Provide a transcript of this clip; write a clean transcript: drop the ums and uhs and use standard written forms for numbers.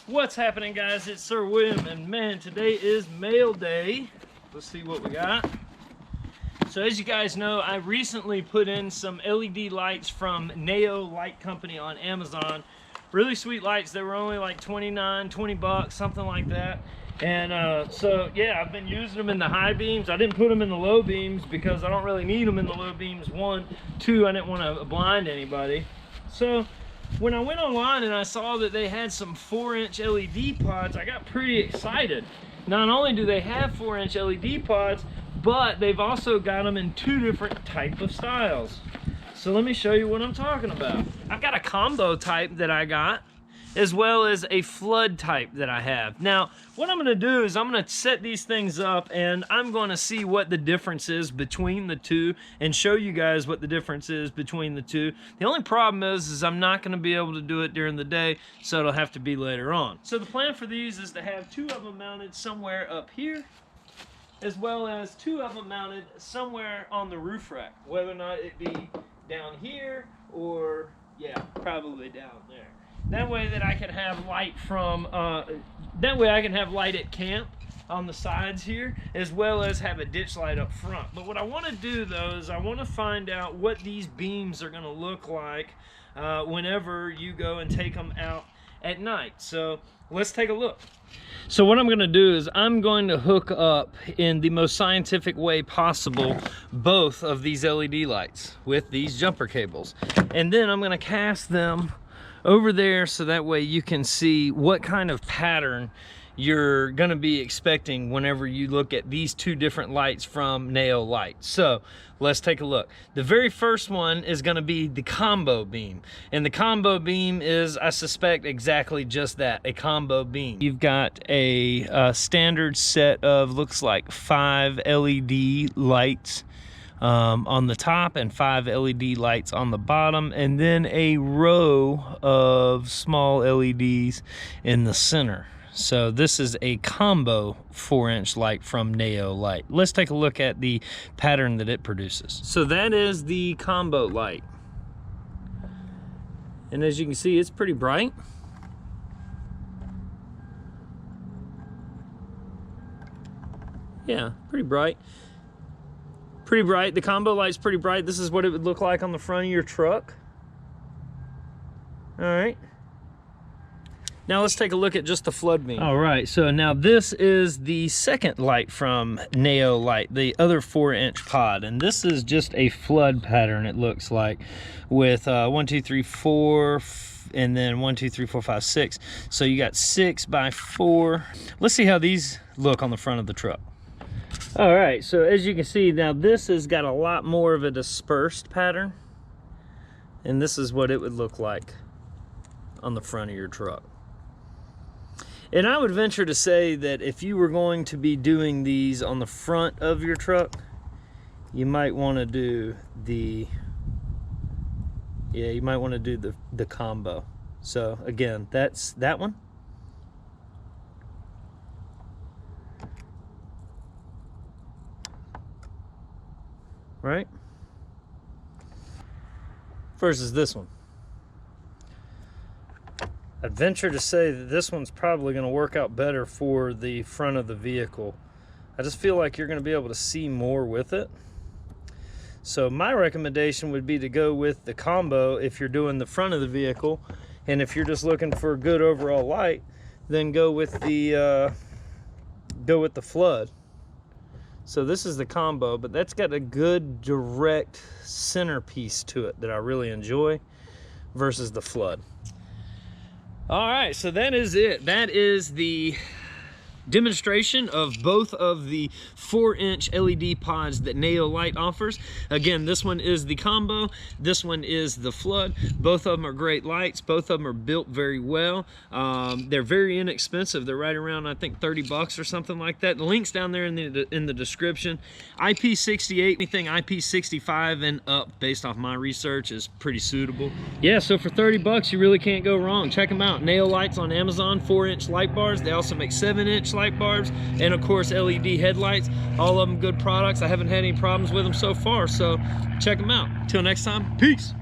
What's happening, guys? It's Sir William, and man, today is mail day. Let's see what we got. So as you guys know, I recently put in some LED lights from NAO Light Company on Amazon. Really sweet lights. They were only like 20 bucks, something like that. And so yeah, I've been using them in the high beams. I didn't put them in the low beams because I don't really need them in the low beams. One, two, I didn't want to blind anybody. So when I went online and I saw that they had some 4-inch LED pods, I got pretty excited. Not only do they have 4-inch LED pods, but they've also got them in 2 different type of styles. So let me show you what I'm talking about. I've got a combo type that I got, as well as a flood type that I have. Now, what I'm gonna do is I'm gonna set these things up and I'm gonna see what the difference is between the two and show you guys what the difference is between the two. The only problem is I'm not gonna be able to do it during the day, so it'll have to be later on. So the plan for these is to have 2 of them mounted somewhere up here, as well as 2 of them mounted somewhere on the roof rack, whether or not it be down here or, yeah, probably down there. That way that I can have light from, that way I can have light at camp on the sides here, as well as have a ditch light up front. But what I want to do though is I want to find out what these beams are going to look like whenever you go and take them out at night. So let's take a look. So what I'm going to do is I'm going to hook up in the most scientific way possible both of these LED lights with these jumper cables, and then I'm going to cast them over there so that way you can see what kind of pattern you're going to be expecting whenever you look at these 2 different lights from NAO Light. So let's take a look. The very first one is going to be the combo beam, and the combo beam is, I suspect, exactly just that, a combo beam. You've got a standard set of, looks like 5 LED lights on the top and 5 LED lights on the bottom, and then a row of small LEDs in the center. So this is a combo 4-inch light from NAO Light. Let's take a look at the pattern that it produces. So that is the combo light, and as you can see, it's pretty bright. Yeah, pretty bright. Pretty bright. The combo light's pretty bright. This is what it would look like on the front of your truck. All right. Now let's take a look at just the flood beam. All right, so now this is the second light from NAO Light, the other 4-inch pod, and this is just a flood pattern, it looks like, with 1, 2, 3, 4, and then 1, 2, 3, 4, 5, 6. So you got 6 by 4. Let's see how these look on the front of the truck. All right, so as you can see, now this has got a lot more of a dispersed pattern, and this is what it would look like on the front of your truck. And I would venture to say that if you were going to be doing these on the front of your truck, you might want to do the, yeah, you might want to do the combo. So again, that's that one. Right? Versus this one. I'd venture to say that this one's probably going to work out better for the front of the vehicle. I just feel like you're going to be able to see more with it. So my recommendation would be to go with the combo if you're doing the front of the vehicle, and if you're just looking for good overall light, then go with the flood. So this is the combo, but that's got a good direct centerpiece to it that I really enjoy versus the flood. All right, so that is it. That is the demonstration of both of the 4-inch LED pods that NAO Light offers. Again, this one is the combo, this one is the flood. Both of them are great lights. Both of them are built very well. They're very inexpensive. They're right around, I think, 30 bucks or something like that. The link's down there in the description. IP68, anything IP65 and up, based off my research, is pretty suitable. Yeah, so for 30 bucks, you really can't go wrong. Check them out. NAO Lights on Amazon, 4-inch light bars. They also make 7-inch light bars, and of course LED headlights. All of them good products. I haven't had any problems with them so far, so check them out. Till next time, peace.